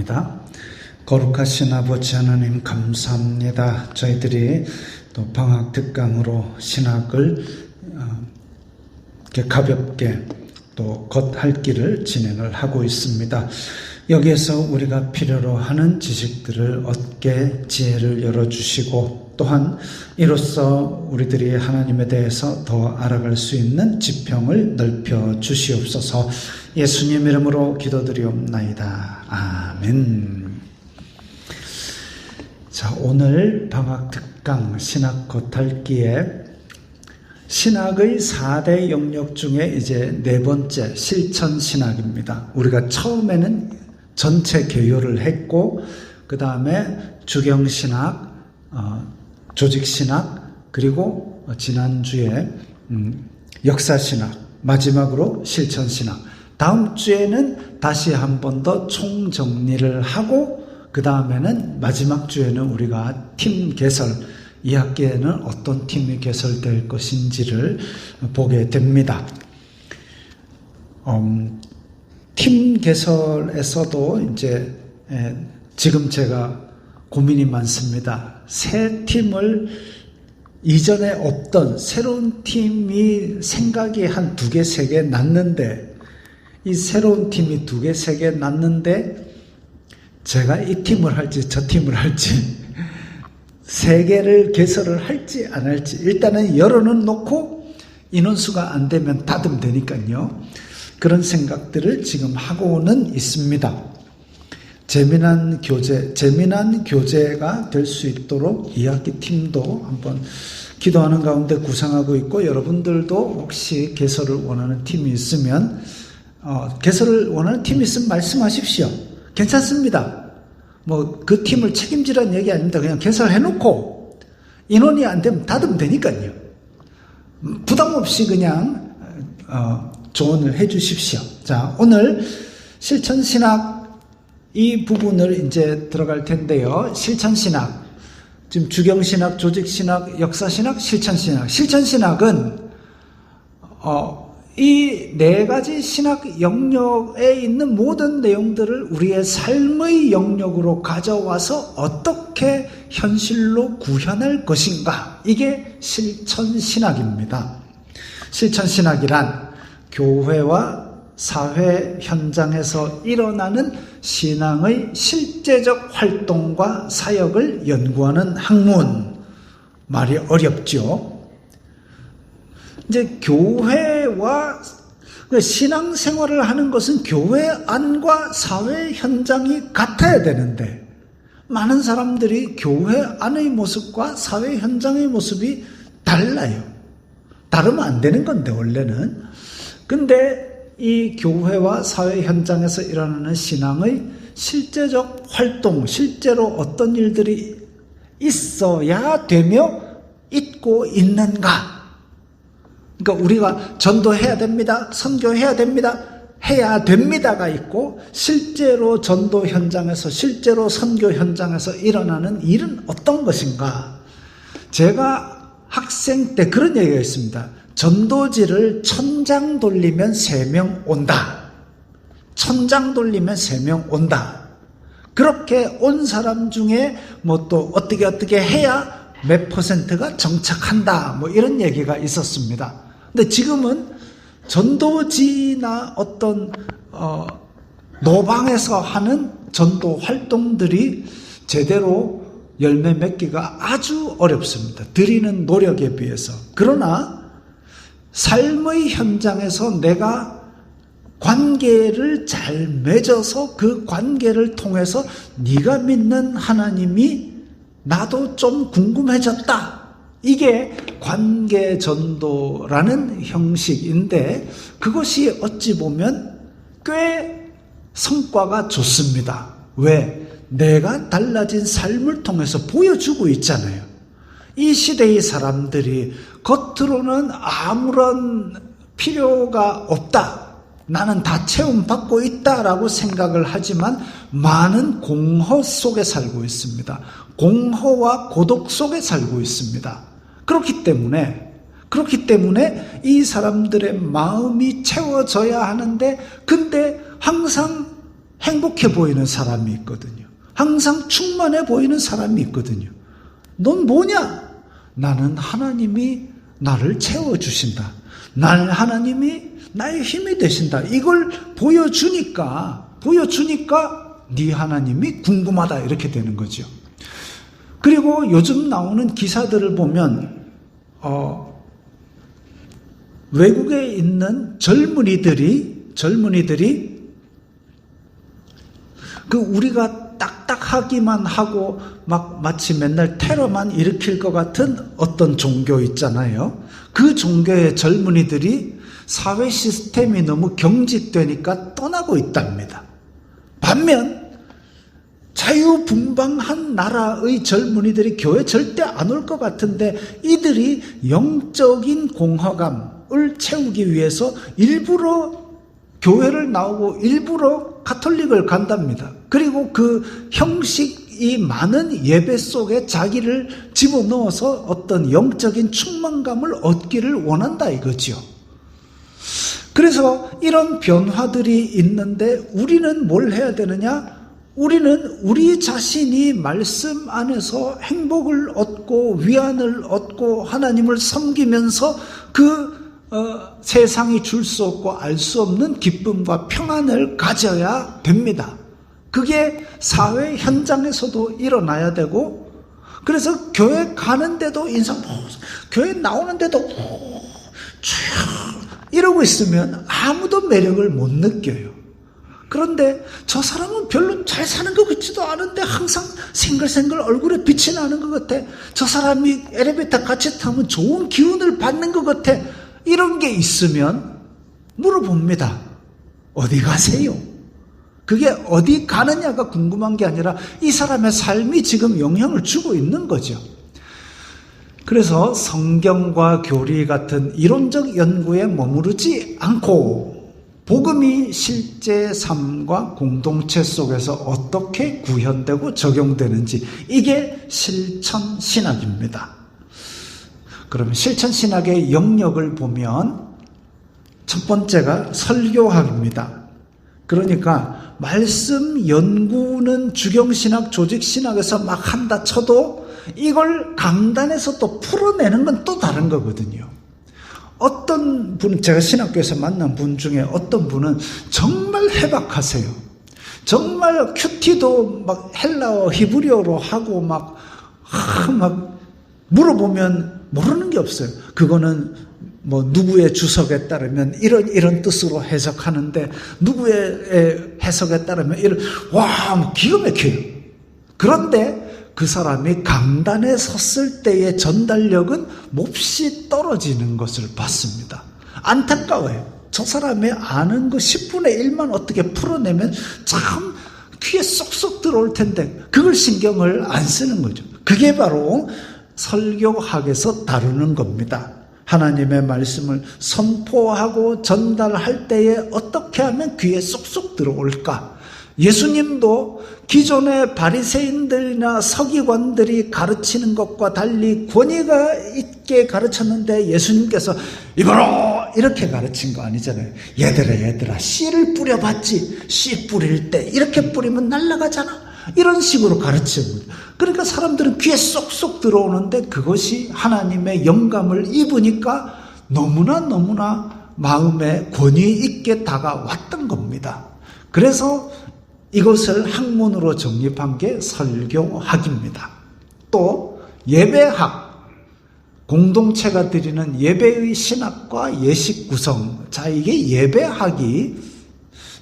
기도합니다. 거룩하신 아버지 하나님 감사합니다. 저희들이 또 방학 특강으로 신학을 이렇게 가볍게 또 겉할 길을 진행을 하고 있습니다. 여기에서 우리가 필요로 하는 지식들을 얻게 지혜를 열어주시고 또한 이로써 우리들이 하나님에 대해서 더 알아갈 수 있는 지평을 넓혀 주시옵소서. 예수님 이름으로 기도드리옵나이다. 아멘. 자, 오늘 방학 특강 신학 겉핥기에 신학의 4대 영역 중에 이제 네 번째 실천 신학입니다. 우리가 처음에는 전체 개요를 했고 그 다음에 주경신학, 조직신학, 그리고 지난주에 역사신학, 마지막으로 실천신학. 다음 주에는 다시 한 번 더 총정리를 하고 그 다음에는 마지막 주에는 우리가 팀 개설, 이 학기에는 어떤 팀이 개설될 것인지를 보게 됩니다. 팀 개설에서도 이제 지금 제가 고민이 많습니다. 새 팀을 이전에 없던 새로운 팀이 생각이 한 2개, 3개 났는데 이 새로운 팀이 2개, 3개 났는데 제가 이 팀을 할지 저 팀을 할지 3개를 개설을 할지 안 할지 일단은 열어는 놓고 인원수가 안 되면 닫으면 되니까요. 그런 생각들을 지금 하고는 있습니다. 재미난 교재가 될 수 있도록 2학기 팀도 한번 기도하는 가운데 구상하고 있고 여러분들도 혹시 개설을 원하는 팀이 있으면 개설을 원하는 팀이 있으면 말씀하십시오. 괜찮습니다. 뭐 그 팀을 책임지라는 얘기 아닙니다. 그냥 개설해놓고 인원이 안 되면 닫으면 되니까요. 부담 없이 그냥 조언을 해주십시오. 자, 오늘 실천신학 이 부분을 이제 들어갈 텐데요. 실천신학, 지금 주경신학, 조직신학, 역사신학, 실천신학. 실천신학은 이 4가지 신학 영역에 있는 모든 내용들을 우리의 삶의 영역으로 가져와서 어떻게 현실로 구현할 것인가, 이게 실천신학입니다. 실천신학이란 교회와 사회 현장에서 일어나는 신앙의 실제적 활동과 사역을 연구하는 학문. 말이 어렵죠. 이제 교회와 신앙생활을 하는 것은 교회 안과 사회 현장이 같아야 되는데 많은 사람들이 교회 안의 모습과 사회 현장의 모습이 달라요. 다르면 안 되는 건데 원래는. 근데 이 교회와 사회 현장에서 일어나는 신앙의 실제적 활동, 실제로 어떤 일들이 있어야 되며 있고 있는가. 그러니까 우리가 전도해야 됩니다. 선교해야 됩니다. 해야 됩니다가 있고 실제로 전도 현장에서 실제로 선교 현장에서 일어나는 일은 어떤 것인가. 제가 학생 때 그런 얘기가 있습니다. 전도지를 1000장 돌리면 3명 온다. 1000장 돌리면 3명 온다. 그렇게 온 사람 중에 뭐 또 어떻게 해야 몇 %가 정착한다. 뭐 이런 얘기가 있었습니다. 근데 지금은 전도지나 어떤 노방에서 하는 전도 활동들이 제대로 열매 맺기가 아주 어렵습니다. 드리는 노력에 비해서. 그러나 삶의 현장에서 내가 관계를 잘 맺어서 그 관계를 통해서 네가 믿는 하나님이 나도 좀 궁금해졌다. 이게 관계전도라는 형식인데 그것이 어찌 보면 꽤 성과가 좋습니다. 왜? 내가 달라진 삶을 통해서 보여주고 있잖아요. 이 시대의 사람들이 겉으로는 아무런 필요가 없다. 나는 다 체험받고 있다라고 생각을 하지만 많은 공허 속에 살고 있습니다. 공허와 고독 속에 살고 있습니다. 그렇기 때문에 이 사람들의 마음이 채워져야 하는데 근데 항상 행복해 보이는 사람이 있거든요. 항상 충만해 보이는 사람이 있거든요. 넌 뭐냐? 나는 하나님이 나를 채워주신다. 하나님이 나의 힘이 되신다. 이걸 보여주니까 네 하나님이 궁금하다 이렇게 되는 거죠. 그리고 요즘 나오는 기사들을 보면 외국에 있는 젊은이들이 그 우리가 딱딱하기만 하고 막 마치 맨날 테러만 일으킬 것 같은 어떤 종교 있잖아요. 그 종교의 젊은이들이 사회 시스템이 너무 경직되니까 떠나고 있답니다. 반면 자유분방한 나라의 젊은이들이 교회 절대 안 올 것 같은데 이들이 영적인 공허감을 채우기 위해서 일부러 교회를 나오고 일부러 가톨릭을 간답니다. 그리고 그 형식이 많은 예배 속에 자기를 집어넣어서 어떤 영적인 충만감을 얻기를 원한다 이거죠. 그래서 이런 변화들이 있는데 우리는 뭘 해야 되느냐? 우리는 우리 자신이 말씀 안에서 행복을 얻고 위안을 얻고 하나님을 섬기면서 세상이 줄 수 없고 알 수 없는 기쁨과 평안을 가져야 됩니다. 그게 사회 현장에서도 일어나야 되고, 그래서 교회 가는데도 교회 나오는데도 이러고 있으면 아무도 매력을 못 느껴요. 그런데 저 사람은 별로 잘 사는 것 같지도 않은데 항상 생글생글 얼굴에 빛이 나는 것 같아. 저 사람이 엘리베이터 같이 타면 좋은 기운을 받는 것 같아. 이런 게 있으면 물어봅니다. 어디 가세요? 그게 어디 가느냐가 궁금한 게 아니라 이 사람의 삶이 지금 영향을 주고 있는 거죠. 그래서 성경과 교리 같은 이론적 연구에 머무르지 않고 복음이 실제 삶과 공동체 속에서 어떻게 구현되고 적용되는지, 이게 실천신학입니다. 그러면 실천신학의 영역을 보면 첫 번째가 설교학입니다. 그러니까 말씀 연구는 주경신학, 조직신학에서 막 한다 쳐도 이걸 강단에서 또 풀어내는 건 또 다른 거거든요. 어떤 분은, 제가 신학교에서 만난 분 중에 어떤 분은 정말 해박하세요. 정말 큐티도 막 헬라어, 히브리어로 하고 막 물어보면 모르는 게 없어요. 그거는 뭐 누구의 주석에 따르면 이런 뜻으로 해석하는데 누구의 해석에 따르면 뭐 기가 막혀요. 그런데 그 사람이 강단에 섰을 때의 전달력은 몹시 떨어지는 것을 봤습니다. 안타까워요. 저 사람이 아는 거 10분의 1만 어떻게 풀어내면 참 귀에 쏙쏙 들어올 텐데 그걸 신경을 안 쓰는 거죠. 그게 바로 설교학에서 다루는 겁니다. 하나님의 말씀을 선포하고 전달할 때에 어떻게 하면 귀에 쏙쏙 들어올까? 예수님도 기존의 바리새인들이나 서기관들이 가르치는 것과 달리 권위가 있게 가르쳤는데 예수님께서 이봐라 이렇게 가르친 거 아니잖아요. 얘들아 씨를 뿌려봤지. 씨 뿌릴 때 이렇게 뿌리면 날아가잖아. 이런 식으로 가르칩니다. 그러니까 사람들은 귀에 쏙쏙 들어오는데 그것이 하나님의 영감을 입으니까 너무나 마음에 권위 있게 다가왔던 겁니다. 그래서 이것을 학문으로 정립한 게 설교학입니다. 또 예배학, 공동체가 드리는 예배의 신학과 예식 구성. 자, 이게 예배학이,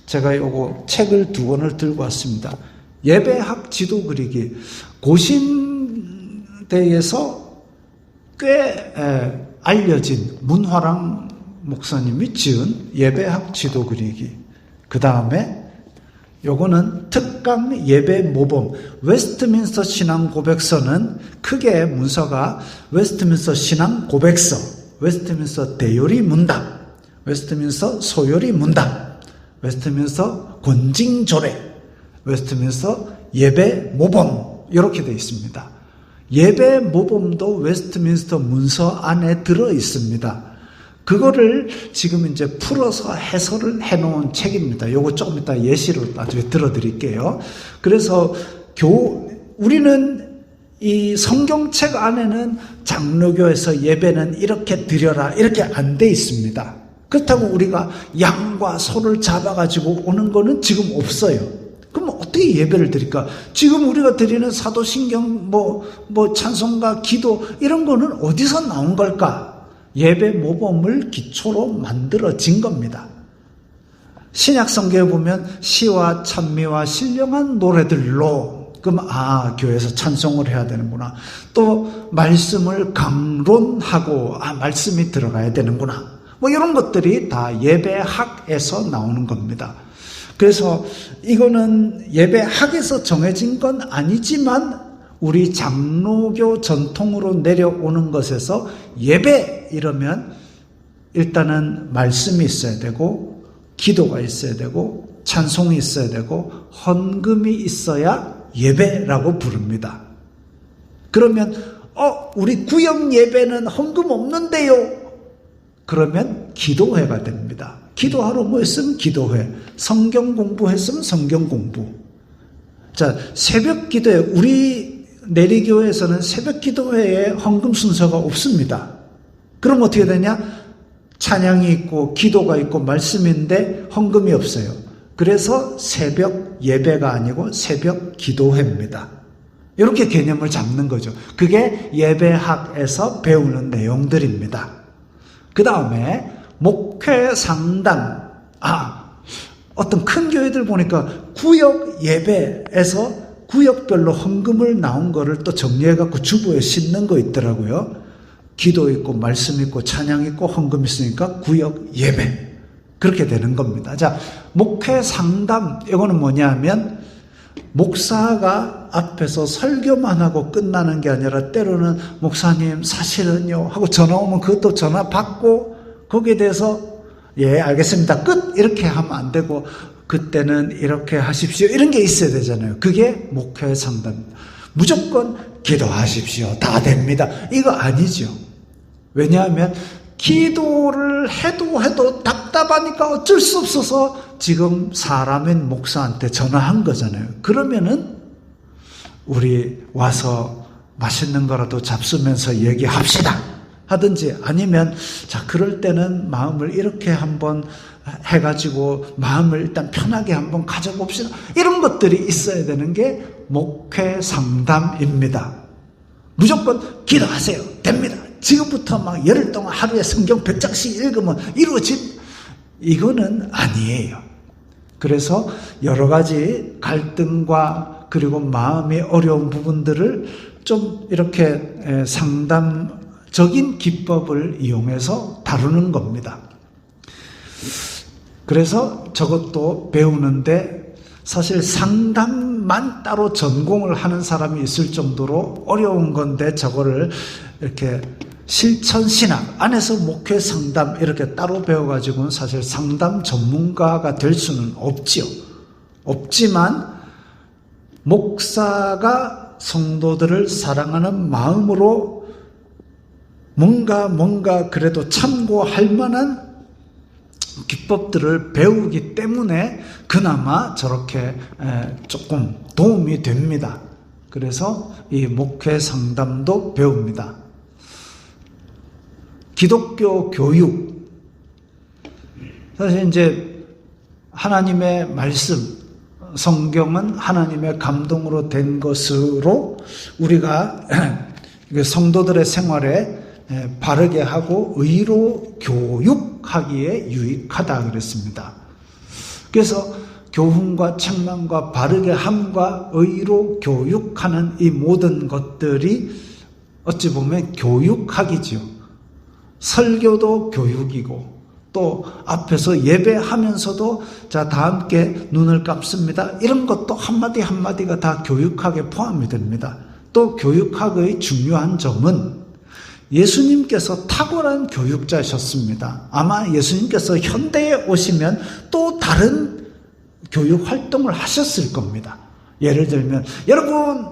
제가 요거 책을 2권을 들고 왔습니다. 예배학 지도 그리기. 고신대에서 꽤 알려진 문화랑 목사님이 지은 예배학 지도 그리기. 그 다음에 요거는 특강 예배 모범. 웨스트민스터 신앙 고백서는 크게 문서가 웨스트민스터 신앙 고백서, 웨스트민스터 대요리 문답, 웨스트민스터 소요리 문답, 웨스트민스터 권징조례, 웨스트민스터 예배 모범, 이렇게 되어 있습니다. 예배 모범도 웨스트민스터 문서 안에 들어 있습니다. 그거를 지금 이제 풀어서 해설을 해놓은 책입니다. 요거 조금 이따 예시로 나중에 들어드릴게요. 그래서 우리는 이 성경책 안에는 장로교에서 예배는 이렇게 드려라 이렇게 안 돼 있습니다. 그렇다고 우리가 양과 소를 잡아가지고 오는 거는 지금 없어요. 그럼 어떻게 예배를 드릴까? 지금 우리가 드리는 사도신경, 찬송가, 기도 이런 거는 어디서 나온 걸까? 예배 모범을 기초로 만들어진 겁니다. 신약 성경에 보면 시와 찬미와 신령한 노래들로, 그럼 교회에서 찬송을 해야 되는구나. 또 말씀을 강론하고 말씀이 들어가야 되는구나. 이런 것들이 다 예배학에서 나오는 겁니다. 그래서 이거는 예배학에서 정해진 건 아니지만 우리 장로교 전통으로 내려오는 것에서 예배 이러면 일단은 말씀이 있어야 되고 기도가 있어야 되고 찬송이 있어야 되고 헌금이 있어야 예배라고 부릅니다. 그러면 우리 구역 예배는 헌금 없는데요. 그러면 기도회가 됩니다. 기도하러 뭐 했으면 기도회, 성경 공부했으면 성경 공부. 자, 새벽 기도회, 우리 내리교회에서는 새벽 기도회에 헌금 순서가 없습니다. 그럼 어떻게 되냐? 찬양이 있고 기도가 있고 말씀인데 헌금이 없어요. 그래서 새벽 예배가 아니고 새벽 기도회입니다. 이렇게 개념을 잡는 거죠. 그게 예배학에서 배우는 내용들입니다. 그 다음에 목회 상담. 어떤 큰 교회들 보니까 구역 예배에서 구역별로 헌금을 나온 거를 또 정리해갖고 주보에 싣는 거 있더라고요. 기도 있고 말씀 있고 찬양 있고 헌금 있으니까 구역 예배. 그렇게 되는 겁니다. 자, 목회 상담. 이거는 뭐냐면 목사가 앞에서 설교만 하고 끝나는 게 아니라 때로는 목사님 사실은요 하고 전화 오면 그것도 전화 받고 거기에 대해서 예 알겠습니다 끝 이렇게 하면 안 되고 그때는 이렇게 하십시오 이런 게 있어야 되잖아요. 그게 목회 상담. 무조건 기도하십시오 다 됩니다 이거 아니죠. 왜냐하면 기도를 해도 답답하니까 어쩔 수 없어서 지금 사람인 목사한테 전화한 거잖아요. 그러면은 우리 와서 맛있는 거라도 잡수면서 얘기합시다 하든지 아니면 자 그럴 때는 마음을 이렇게 한번 해가지고 마음을 일단 편하게 한번 가져봅시다. 이런 것들이 있어야 되는 게 목회 상담입니다. 무조건 기도하세요. 됩니다. 지금부터 막 열흘 동안 하루에 성경 100장씩 읽으면 이루어진 이거는 아니에요. 그래서 여러 가지 갈등과 그리고 마음이 어려운 부분들을 좀 이렇게 상담적인 기법을 이용해서 다루는 겁니다. 그래서 저것도 배우는데 사실 상담만 따로 전공을 하는 사람이 있을 정도로 어려운 건데 저거를 이렇게 실천신학 안에서 목회 상담 이렇게 따로 배워가지고는 사실 상담 전문가가 될 수는 없지요. 없지만 목사가 성도들을 사랑하는 마음으로 뭔가 그래도 참고할 만한 기법들을 배우기 때문에 그나마 저렇게 조금 도움이 됩니다. 그래서 이 목회 상담도 배웁니다. 기독교 교육. 사실 이제 하나님의 말씀, 성경은 하나님의 감동으로 된 것으로 우리가 성도들의 생활에 바르게 하고 의로 교육하기에 유익하다 그랬습니다. 그래서 교훈과 책망과 바르게 함과 의로 교육하는 이 모든 것들이 어찌 보면 교육학이죠. 설교도 교육이고 또 앞에서 예배하면서도 자 다 함께 눈을 감습니다. 이런 것도 한마디 한마디가 다 교육학에 포함이 됩니다. 또 교육학의 중요한 점은 예수님께서 탁월한 교육자셨습니다. 아마 예수님께서 현대에 오시면 또 다른 교육 활동을 하셨을 겁니다. 예를 들면 여러분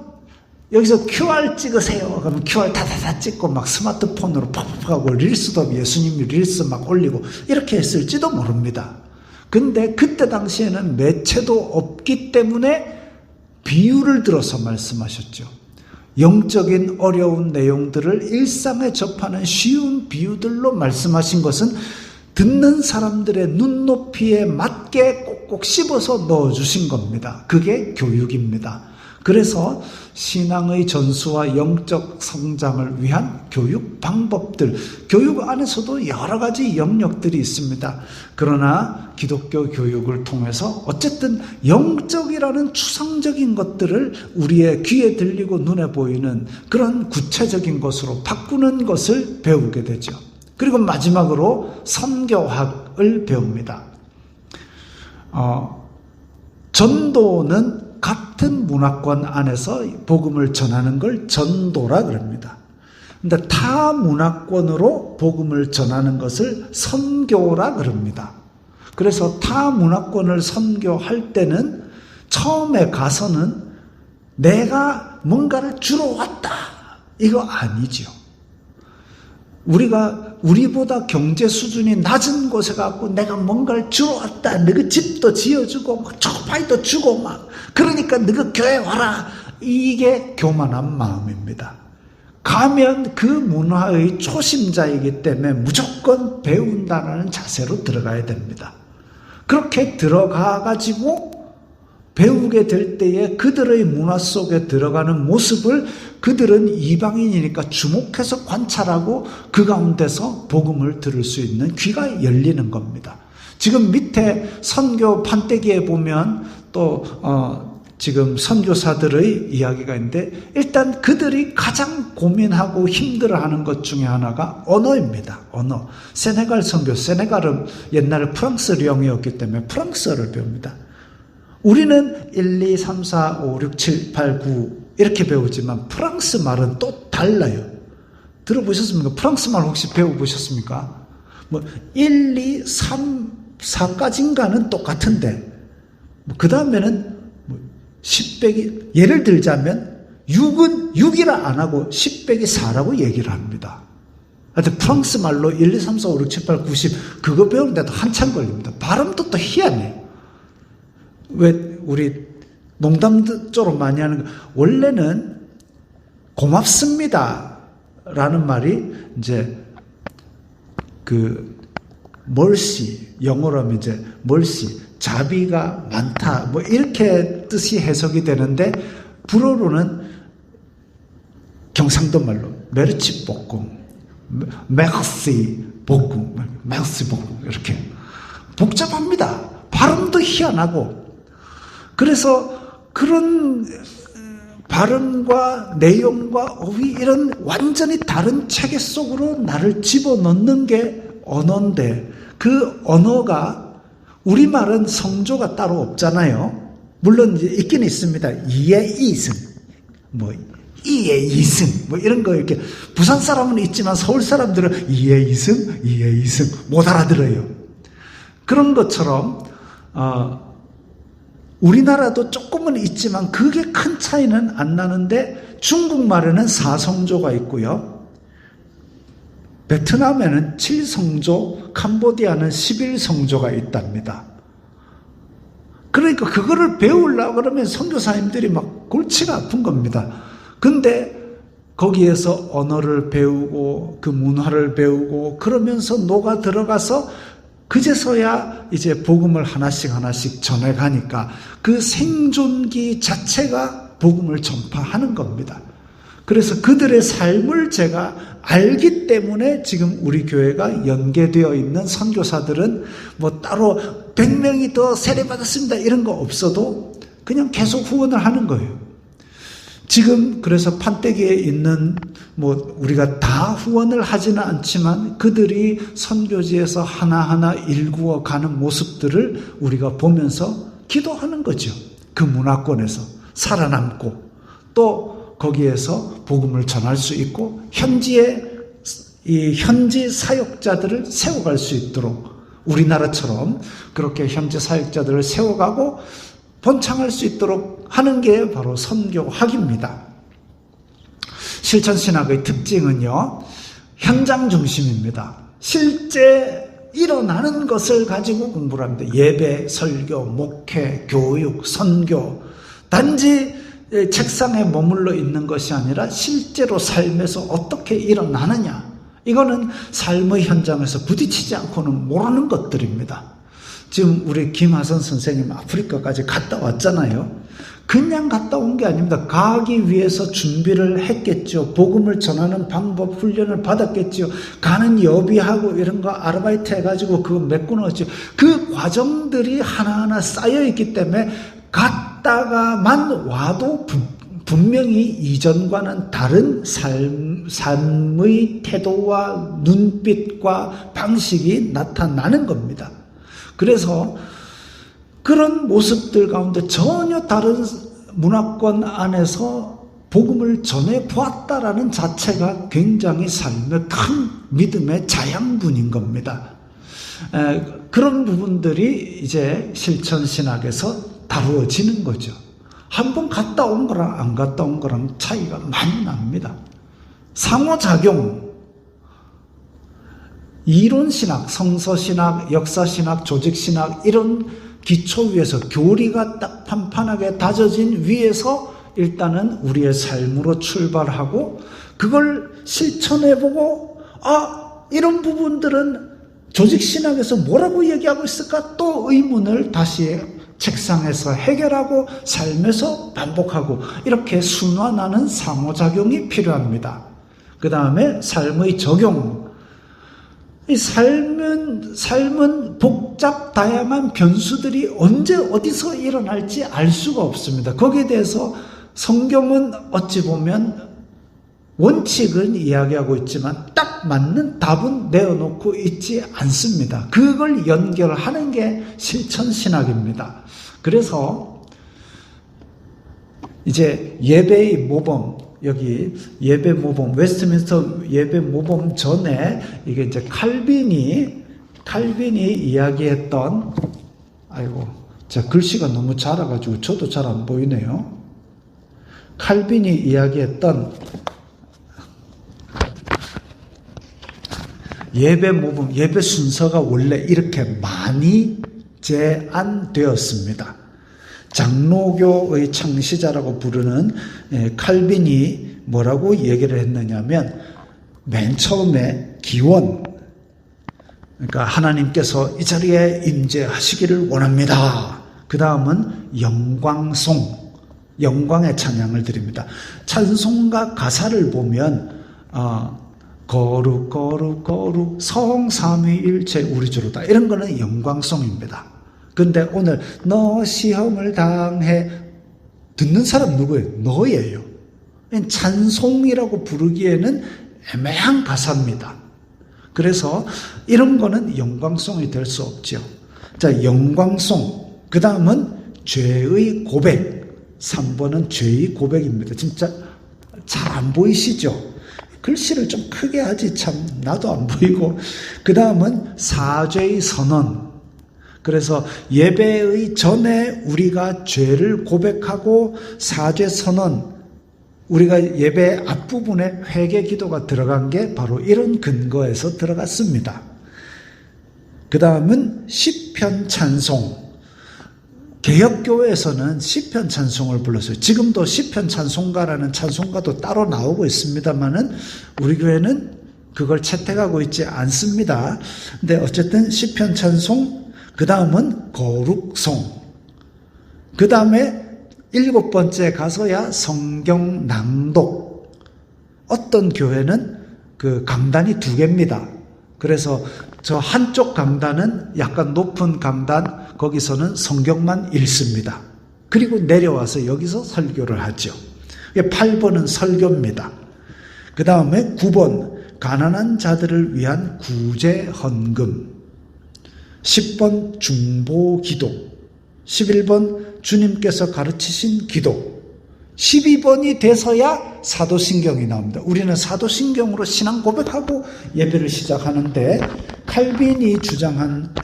여기서 QR 찍으세요. 그러면 QR 다다다 찍고 막 스마트폰으로 팍팍 하고 릴스도 예수님이 릴스 막 올리고 이렇게 했을지도 모릅니다. 근데 그때 당시에는 매체도 없기 때문에 비유를 들어서 말씀하셨죠. 영적인 어려운 내용들을 일상에 접하는 쉬운 비유들로 말씀하신 것은 듣는 사람들의 눈높이에 맞게 꼭꼭 씹어서 넣어주신 겁니다. 그게 교육입니다. 그래서 신앙의 전수와 영적 성장을 위한 교육 방법들, 교육 안에서도 여러 가지 영역들이 있습니다. 그러나 기독교 교육을 통해서 어쨌든 영적이라는 추상적인 것들을 우리의 귀에 들리고 눈에 보이는 그런 구체적인 것으로 바꾸는 것을 배우게 되죠. 그리고 마지막으로 선교학을 배웁니다. 전도는 같은 문화권 안에서 복음을 전하는 걸 전도라 그럽니다. 근데 타 문화권으로 복음을 전하는 것을 선교라 그럽니다. 그래서 타 문화권을 선교할 때는 처음에 가서는 내가 뭔가를 주러 왔다 이거 아니죠. 우리보다 경제 수준이 낮은 곳에 가고 내가 뭔가를 주러 왔다. 너가 집도 지어주고 막 초코파이도 주고 막 그러니까 너가 교회 와라. 이게 교만한 마음입니다. 가면 그 문화의 초심자이기 때문에 무조건 배운다는 자세로 들어가야 됩니다. 그렇게 들어가가지고 배우게 될 때에 그들의 문화 속에 들어가는 모습을 그들은 이방인이니까 주목해서 관찰하고 그 가운데서 복음을 들을 수 있는 귀가 열리는 겁니다. 지금 밑에 선교 판때기에 보면 또 지금 선교사들의 이야기가 있는데 일단 그들이 가장 고민하고 힘들어하는 것 중에 하나가 언어입니다. 언어. 세네갈 선교, 세네갈은 옛날에 프랑스 령이었기 때문에 프랑스어를 배웁니다. 우리는 1, 2, 3, 4, 5, 6, 7, 8, 9 이렇게 배우지만 프랑스 말은 또 달라요. 들어보셨습니까? 프랑스 말 혹시 배워보셨습니까? 1, 2, 3, 4까지인가는 똑같은데 그 다음에는 10 빼기 예를 들자면 6은 6이라 안 하고 10 빼기 4라고 얘기를 합니다. 하여튼 프랑스 말로 1, 2, 3, 4, 5, 6, 7, 8, 9, 10 그거 배우는데도 한참 걸립니다. 발음도 또 희한해요. 왜 우리 농담적으로 많이 하는 거 원래는 고맙습니다 라는 말이 이제 그 mercy 영어로 하면 이제 mercy 자비가 많다 뭐 이렇게 뜻이 해석이 되는데 불어로는 경상도 말로 메르치 복궁 메르시 복궁 메르시 복궁 이렇게 복잡합니다. 발음도 희한하고 그래서 그런 발음과 내용과 어휘 이런 완전히 다른 체계 속으로 나를 집어넣는 게 언어인데 그 언어가 우리말은 성조가 따로 없잖아요. 물론 이제 있긴 있습니다. 이에 이승, 이에 이승, 이런 거 이렇게 부산 사람은 있지만 서울 사람들은 이에 이승 못 알아들어요. 그런 것처럼 우리나라도 조금은 있지만 그게 큰 차이는 안 나는데 중국말에는 4성조가 있고요. 베트남에는 7성조, 캄보디아는 11성조가 있답니다. 그러니까 그거를 배우려고 그러면 선교사님들이 막 골치가 아픈 겁니다. 근데 거기에서 언어를 배우고 그 문화를 배우고 그러면서 녹아 들어가서 그제서야 이제 복음을 하나씩 전해가니까 그 생존기 자체가 복음을 전파하는 겁니다. 그래서 그들의 삶을 제가 알기 때문에 지금 우리 교회가 연계되어 있는 선교사들은 따로 100명이 더 세례받았습니다 이런 거 없어도 그냥 계속 후원을 하는 거예요. 지금 그래서 판때기에 있는 우리가 다 후원을 하지는 않지만 그들이 선교지에서 하나하나 일구어 가는 모습들을 우리가 보면서 기도하는 거죠. 그 문화권에서 살아남고 또 거기에서 복음을 전할 수 있고 이 현지 사역자들을 세워갈 수 있도록 우리나라처럼 그렇게 현지 사역자들을 세워가고 번창할 수 있도록 하는 게 바로 선교학입니다. 실천신학의 특징은요, 현장 중심입니다. 실제 일어나는 것을 가지고 공부를 합니다. 예배, 설교, 목회, 교육, 선교. 단지 책상에 머물러 있는 것이 아니라 실제로 삶에서 어떻게 일어나느냐. 이거는 삶의 현장에서 부딪히지 않고는 모르는 것들입니다. 지금 우리 김하선 선생님 아프리카까지 갔다 왔잖아요. 그냥 갔다 온 게 아닙니다. 가기 위해서 준비를 했겠죠. 복음을 전하는 방법 훈련을 받았겠죠. 가는 여비하고 이런 거 아르바이트 해가지고 그거 메꾸는 그 과정들이 하나하나 쌓여있기 때문에 갔다가만 와도 분명히 이전과는 다른 삶의 태도와 눈빛과 방식이 나타나는 겁니다. 그래서 그런 모습들 가운데 전혀 다른 문화권 안에서 복음을 전해 보았다라는 자체가 굉장히 삶의 큰 믿음의 자양분인 겁니다. 그런 부분들이 이제 실천신학에서 다루어지는 거죠. 한번 갔다 온 거랑 안 갔다 온 거랑 차이가 많이 납니다. 상호작용, 이론신학, 성서신학, 역사신학, 조직신학 이런 기초 위에서 교리가 딱 판판하게 다져진 위에서 일단은 우리의 삶으로 출발하고 그걸 실천해보고 이런 부분들은 조직신학에서 뭐라고 얘기하고 있을까? 또 의문을 다시 책상에서 해결하고 삶에서 반복하고 이렇게 순환하는 상호작용이 필요합니다. 그 다음에 삶의 적용. 이 삶은 복잡 다양한 변수들이 언제 어디서 일어날지 알 수가 없습니다. 거기에 대해서 성경은 어찌 보면 원칙은 이야기하고 있지만 딱 맞는 답은 내어놓고 있지 않습니다. 그걸 연결하는 게 실천신학입니다. 그래서 이제 예배의 모범, 여기 예배 모범, 웨스트민스터 예배 모범 전에 이게 이제 칼빈이 이야기했던, 제 글씨가 너무 작아가지고 저도 잘 안 보이네요. 칼빈이 이야기했던 예배 모범, 예배 순서가 원래 이렇게 많이 제안되었습니다. 장로교의 창시자라고 부르는 칼빈이 뭐라고 얘기를 했느냐면, 맨 처음에 기원, 그러니까 하나님께서 이 자리에 임재하시기를 원합니다. 그 다음은 영광송, 영광의 찬양을 드립니다. 찬송가 가사를 보면 거룩 거룩 거룩 성삼위일체 우리 주로다, 이런 거는 영광송입니다. 근데 오늘 너 시험을 당해, 듣는 사람 누구예요? 너예요. 찬송이라고 부르기에는 애매한 가사입니다. 그래서 이런 거는 영광송이 될 수 없죠. 자, 영광송. 그 다음은 죄의 고백. 3번은 죄의 고백입니다. 진짜 잘 안 보이시죠? 글씨를 좀 크게 하지, 참 나도 안 보이고. 그 다음은 사죄의 선언. 그래서 예배의 전에 우리가 죄를 고백하고 사죄 선언, 우리가 예배 앞부분에 회개 기도가 들어간 게 바로 이런 근거에서 들어갔습니다. 그 다음은 시편 찬송. 개혁교회에서는 시편 찬송을 불렀어요. 지금도 시편 찬송가라는 찬송가도 따로 나오고 있습니다만은 우리 교회는 그걸 채택하고 있지 않습니다. 근데 어쨌든 시편 찬송, 그 다음은 거룩송, 그 다음에 7번째 가서야 성경 낭독. 어떤 교회는 그 강단이 2개입니다. 그래서 저 한쪽 강단은 약간 높은 강단, 거기서는 성경만 읽습니다. 그리고 내려와서 여기서 설교를 하죠. 8번은 설교입니다. 그 다음에 9번 가난한 자들을 위한 구제 헌금, 10번 중보기도, 11번 주님께서 가르치신 기도, 12번이 돼서야 사도신경이 나옵니다. 우리는 사도신경으로 신앙 고백하고 예배를 시작하는데, 칼빈이 주장한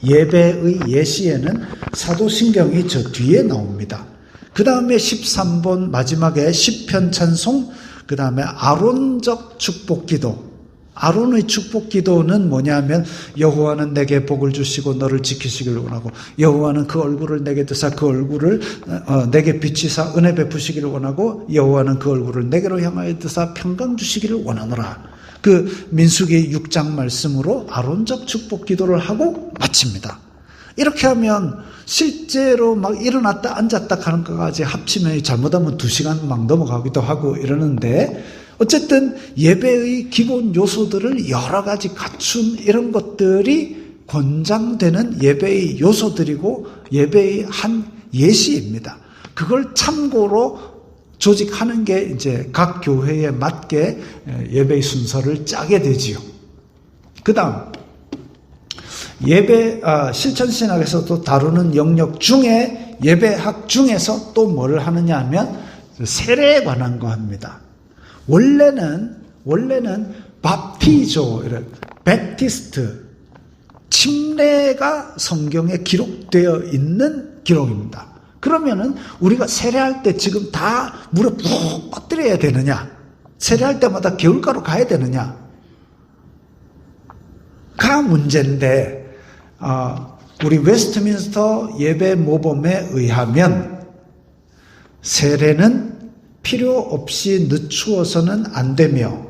예배의 예시에는 사도신경이 저 뒤에 나옵니다. 그 다음에 13번 마지막에 시편 찬송, 그 다음에 아론적 축복기도. 아론의 축복기도는 뭐냐면 여호와는 내게 복을 주시고 너를 지키시길 원하고 여호와는 그 얼굴을 내게 드사 그 얼굴을 내게 비치사 은혜 베푸시기를 원하고 여호와는 그 얼굴을 내게로 향하여 드사 평강 주시기를 원하노라. 그 민수기 6장 말씀으로 아론적 축복기도를 하고 마칩니다. 이렇게 하면 실제로 막 일어났다 앉았다 하는 것까지 합치면 잘못하면 2시간 막 넘어가기도 하고 이러는데 어쨌든 예배의 기본 요소들을 여러 가지 갖춘 이런 것들이 권장되는 예배의 요소들이고 예배의 한 예시입니다. 그걸 참고로 조직하는 게 이제 각 교회에 맞게 예배의 순서를 짜게 되지요. 그 다음 예배 실천신학에서도 다루는 영역 중에 예배학 중에서 또 뭐를 하느냐 하면 세례에 관한 거 합니다. 원래는 바티조, 베티스트, 침례가 성경에 기록되어 있는 기록입니다. 그러면은 우리가 세례할 때 지금 다 물에 푹 빠뜨려야 되느냐? 세례할 때마다 개울가로 가야 되느냐? 가 문제인데, 우리 웨스트민스터 예배 모범에 의하면 세례는 필요 없이 늦추어서는 안 되며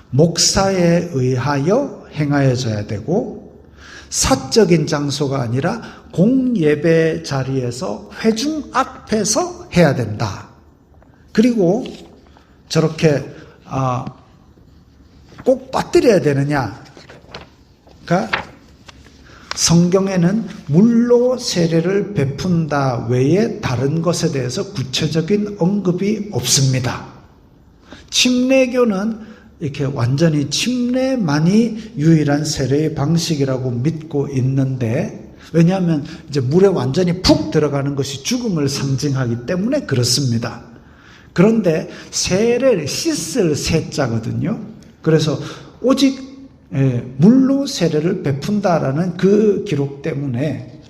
목사에 의하여 행하여져야 되고 사적인 장소가 아니라 공예배 자리에서 회중 앞에서 해야 된다. 그리고 저렇게 꼭 빠뜨려야 되느냐가 성경에는 물로 세례를 베푼다 외에 다른 것에 대해서 구체적인 언급이 없습니다. 침례교는 이렇게 완전히 침례만이 유일한 세례의 방식이라고 믿고 있는데 왜냐하면 이제 물에 완전히 푹 들어가는 것이 죽음을 상징하기 때문에 그렇습니다. 그런데 세례를 씻을 세자거든요. 그래서 오직 물로 세례를 베푼다라는 그 기록 때문에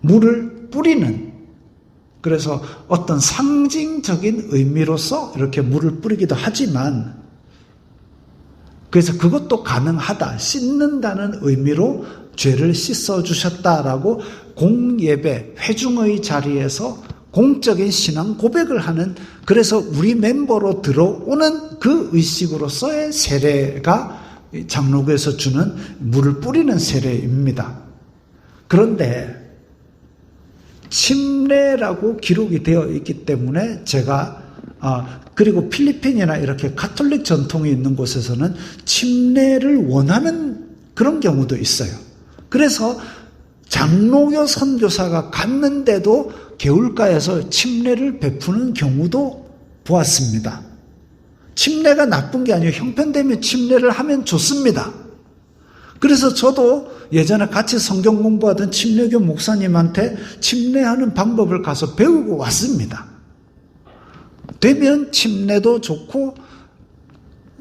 물을 뿌리는 그래서 어떤 상징적인 의미로서 이렇게 물을 뿌리기도 하지만 그래서 그것도 가능하다. 씻는다는 의미로 죄를 씻어주셨다라고 공예배, 회중의 자리에서 공적인 신앙 고백을 하는 그래서 우리 멤버로 들어오는 그 의식으로서의 세례가 장로교에서 주는 물을 뿌리는 세례입니다. 그런데 침례라고 기록이 되어 있기 때문에 제가 그리고 필리핀이나 이렇게 가톨릭 전통이 있는 곳에서는 침례를 원하는 그런 경우도 있어요. 그래서 장로교 선교사가 갔는데도 개울가에서 침례를 베푸는 경우도 보았습니다. 침례가 나쁜 게 아니에요. 형편되면 침례를 하면 좋습니다. 그래서 저도 예전에 같이 성경 공부하던 침례교 목사님한테 침례하는 방법을 가서 배우고 왔습니다. 되면 침례도 좋고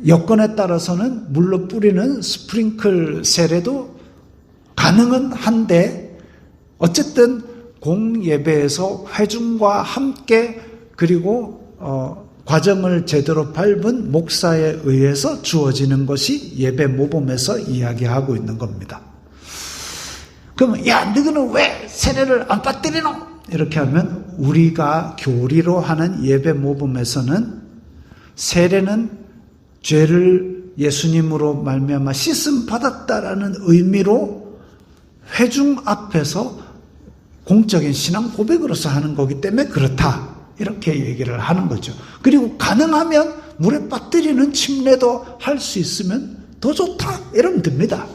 여건에 따라서는 물로 뿌리는 스프링클 세례도 가능은 한데 어쨌든 공예배에서 회중과 함께 그리고 과정을 제대로 밟은 목사에 의해서 주어지는 것이 예배 모범에서 이야기하고 있는 겁니다. 그러면 야 너희는 왜 세례를 안 빠뜨리노? 이렇게 하면 우리가 교리로 하는 예배 모범에서는 세례는 죄를 예수님으로 말미암아 씻음 받았다라는 의미로 회중 앞에서 공적인 신앙 고백으로서 하는 거기 때문에 그렇다. 이렇게 얘기를 하는 거죠. 그리고 가능하면 물에 빠뜨리는 침례도 할 수 있으면 더 좋다. 이러면 됩니다.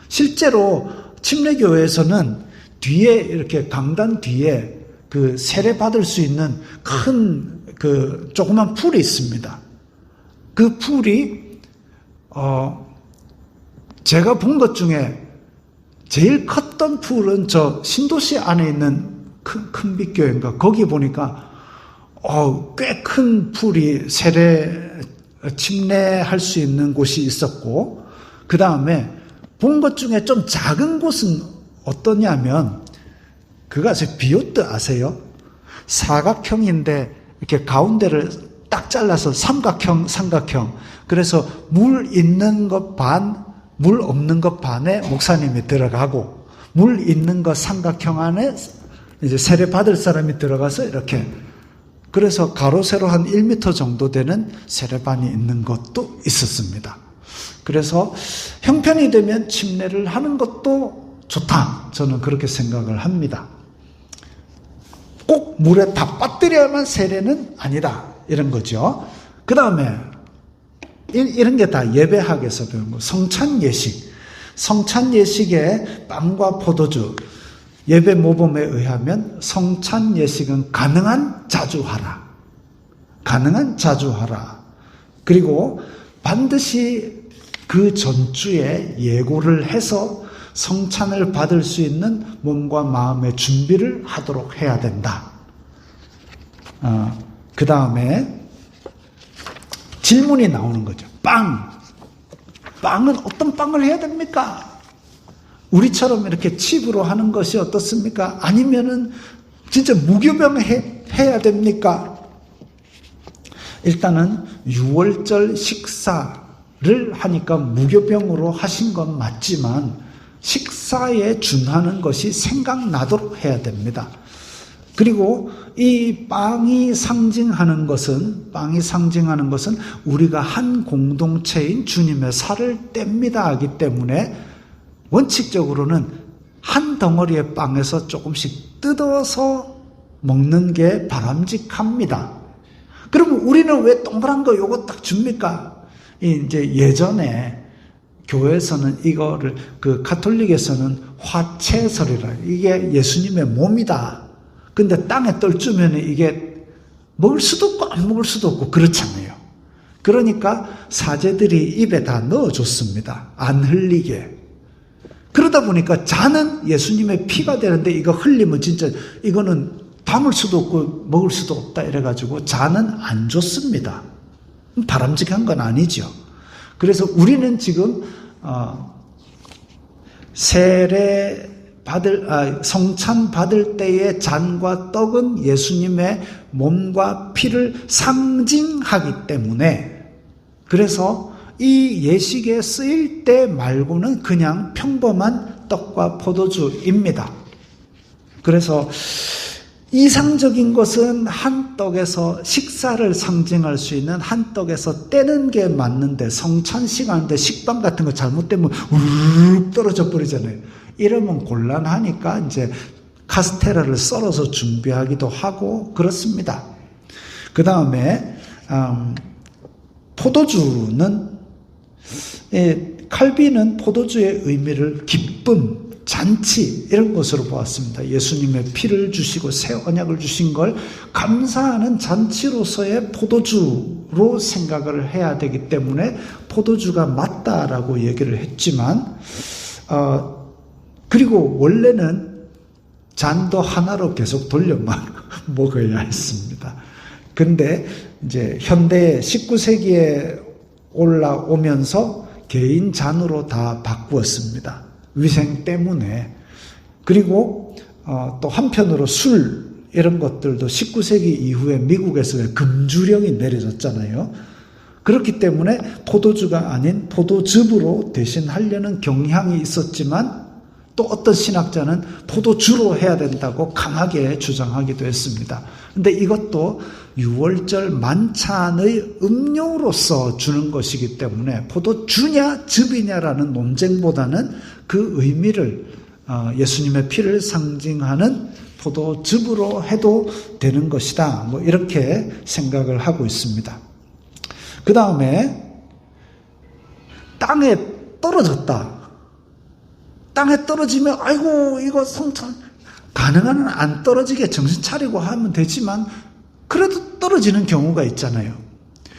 실제로 침례교회에서는 뒤에 이렇게 강단 뒤에 그 세례 받을 수 있는 큰 그 조그만 풀이 있습니다. 그 풀이 제가 본 것 중에 제일 컸던 풀은 저 신도시 안에 있는 큰 빛교회인가 거기 보니까 꽤 큰 풀이 침례할 수 있는 곳이 있었고 그 다음에 본 것 중에 좀 작은 곳은 어떠냐면 그거 비오트 아세요? 사각형인데 이렇게 가운데를 딱 잘라서 삼각형. 그래서 물 있는 것 반, 물 없는 것 반에 목사님이 들어가고, 물 있는 것 삼각형 안에 이제 세례 받을 사람이 들어가서 이렇게, 그래서 가로 세로 한 1m 정도 되는 세례반이 있는 것도 있었습니다. 그래서 형편이 되면 침례를 하는 것도 좋다, 저는 그렇게 생각을 합니다. 꼭 물에 다 빠뜨려야만 세례는 아니다, 이런 거죠. 그 다음에 이런 게 다 예배학에서 배운 거. 성찬예식. 성찬예식에 빵과 포도주, 예배 모범에 의하면 성찬예식은 가능한 자주 하라. 가능한 자주 하라. 그리고 반드시 그 전주에 예고를 해서 성찬을 받을 수 있는 몸과 마음의 준비를 하도록 해야 된다. 그 다음에 질문이 나오는 거죠. 빵은 어떤 빵을 해야 됩니까? 우리처럼 이렇게 칩으로 하는 것이 어떻습니까? 아니면은 진짜 무교병 해야 됩니까? 일단은 6월절 식사를 하니까 무교병으로 하신 건 맞지만 식사에 준하는 것이 생각나도록 해야 됩니다. 그리고 이 빵이 상징하는 것은 우리가 한 공동체인 주님의 살을 뗍니다 하기 때문에 원칙적으로는 한 덩어리의 빵에서 조금씩 뜯어서 먹는 게 바람직합니다. 그러면 우리는 왜 동그란 거 요거 딱 줍니까? 이제 예전에 교회에서는 이거를, 가톨릭에서는 화채설이라, 이게 예수님의 몸이다. 근데 땅에 떨주면 이게 먹을 수도 없고 안 먹을 수도 없고 그렇잖아요. 그러니까 사제들이 입에 다 넣어줬습니다. 안 흘리게. 그러다 보니까 잔은 예수님의 피가 되는데 이거 흘리면 진짜 이거는 담을 수도 없고 먹을 수도 없다 이래가지고 잔은 안 줬습니다. 바람직한 건 아니죠. 그래서 우리는 지금 성찬 받을 때의 잔과 떡은 예수님의 몸과 피를 상징하기 때문에, 그래서 이 예식에 쓰일 때 말고는 그냥 평범한 떡과 포도주입니다. 그래서 이상적인 것은 한 떡에서 식사를 상징할 수 있는 한 떡에서 떼는 게 맞는데, 성찬 시간인데 식빵 같은 거 잘못되면 우르르 떨어져 버리잖아요. 이러면 곤란하니까 이제 카스테라를 썰어서 준비하기도 하고 그렇습니다. 그 다음에 포도주는, 칼빈은 포도주의 의미를 기쁨, 잔치 이런 것으로 보았습니다. 예수님의 피를 주시고 새 언약을 주신 걸 감사하는 잔치로서의 포도주로 생각을 해야 되기 때문에 포도주가 맞다라고 얘기를 했지만, 그리고 원래는 잔도 하나로 계속 돌려만 먹어야 했습니다. 근데 이제 현대 19세기에 올라오면서 개인 잔으로 다 바꾸었습니다. 위생 때문에. 그리고 또 한편으로 술 이런 것들도 19세기 이후에 미국에서 금주령이 내려졌잖아요. 그렇기 때문에 포도주가 아닌 포도즙으로 대신하려는 경향이 있었지만, 또 어떤 신학자는 포도주로 해야 된다고 강하게 주장하기도 했습니다. 근데 이것도 6월절 만찬의 음료로서 주는 것이기 때문에 포도주냐 즙이냐라는 논쟁보다는 그 의미를 예수님의 피를 상징하는 포도즙으로 해도 되는 것이다, 뭐 이렇게 생각을 하고 있습니다. 그 다음에 땅에 떨어졌다. 땅에 떨어지면 아이고 이거 성찬 가능한 한 안 떨어지게 정신 차리고 하면 되지만 그래도 떨어지는 경우가 있잖아요.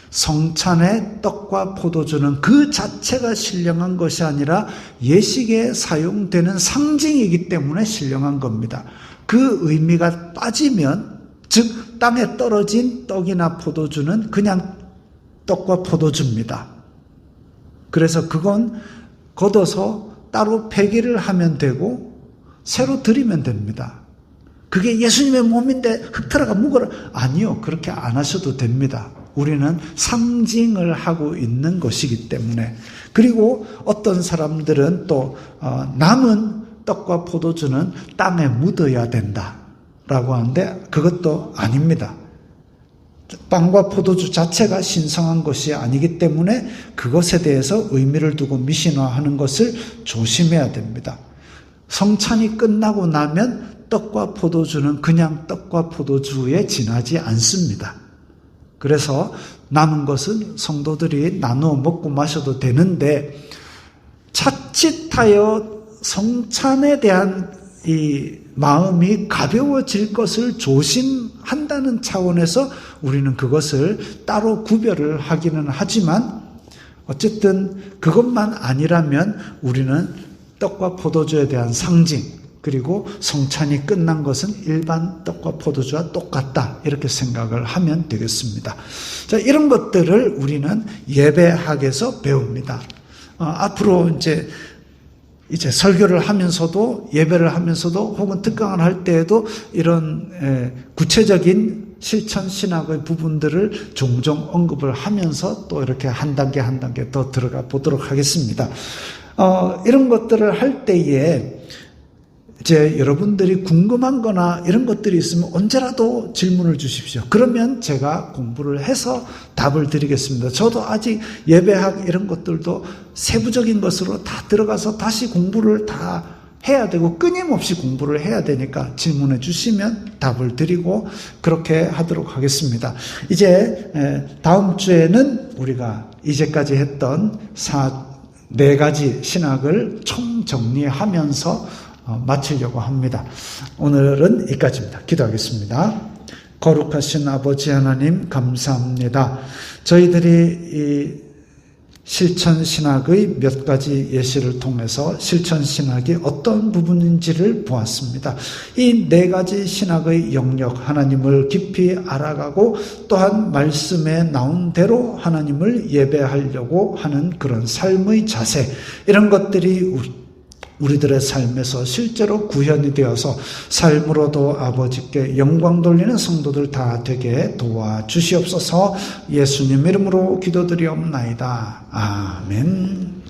성찬의 떡과 포도주는 그 자체가 신령한 것이 아니라 예식에 사용되는 상징이기 때문에 신령한 겁니다. 그 의미가 빠지면, 즉 땅에 떨어진 떡이나 포도주는 그냥 떡과 포도주입니다. 그래서 그건 걷어서 따로 폐기를 하면 되고 새로 드리면 됩니다. 그게 예수님의 몸인데 흙 들어가 묵어라. 아니요, 그렇게 안 하셔도 됩니다. 우리는 상징을 하고 있는 것이기 때문에. 그리고 어떤 사람들은 또 남은 떡과 포도주는 땅에 묻어야 된다라고 하는데 그것도 아닙니다. 빵과 포도주 자체가 신성한 것이 아니기 때문에 그것에 대해서 의미를 두고 미신화하는 것을 조심해야 됩니다. 성찬이 끝나고 나면 떡과 포도주는 그냥 떡과 포도주에 지나지 않습니다. 그래서 남은 것은 성도들이 나누어 먹고 마셔도 되는데 자칫하여 성찬에 대한 이 마음이 가벼워질 것을 조심한다는 차원에서 우리는 그것을 따로 구별을 하기는 하지만 어쨌든 그것만 아니라면 우리는 떡과 포도주에 대한 상징 그리고 성찬이 끝난 것은 일반 떡과 포도주와 똑같다 이렇게 생각을 하면 되겠습니다. 자, 이런 것들을 우리는 예배학에서 배웁니다. 앞으로 이제 설교를 하면서도 예배를 하면서도 혹은 특강을 할 때에도 이런 구체적인 실천 신학의 부분들을 종종 언급을 하면서 또 이렇게 한 단계 더 들어가 보도록 하겠습니다. 이런 것들을 할 때에 이제 여러분들이 궁금한 거나 이런 것들이 있으면 언제라도 질문을 주십시오. 그러면 제가 공부를 해서 답을 드리겠습니다. 저도 아직 예배학 이런 것들도 세부적인 것으로 다 들어가서 다시 공부를 다 해야 되고 끊임없이 공부를 해야 되니까 질문해 주시면 답을 드리고 그렇게 하도록 하겠습니다. 이제 다음 주에는 우리가 이제까지 했던 4가지 신학을 총정리하면서 마치려고 합니다. 오늘은 여기까지입니다. 기도하겠습니다. 거룩하신 아버지 하나님 감사합니다. 저희들이 이 실천신학의 몇 가지 예시를 통해서 실천신학이 어떤 부분인지를 보았습니다. 이 4가지 신학의 영역 하나님을 깊이 알아가고 또한 말씀에 나온 대로 하나님을 예배하려고 하는 그런 삶의 자세 이런 것들이 우리들의 삶에서 실제로 구현이 되어서 삶으로도 아버지께 영광 돌리는 성도들 다 되게 도와주시옵소서. 예수님 이름으로 기도드리옵나이다. 아멘.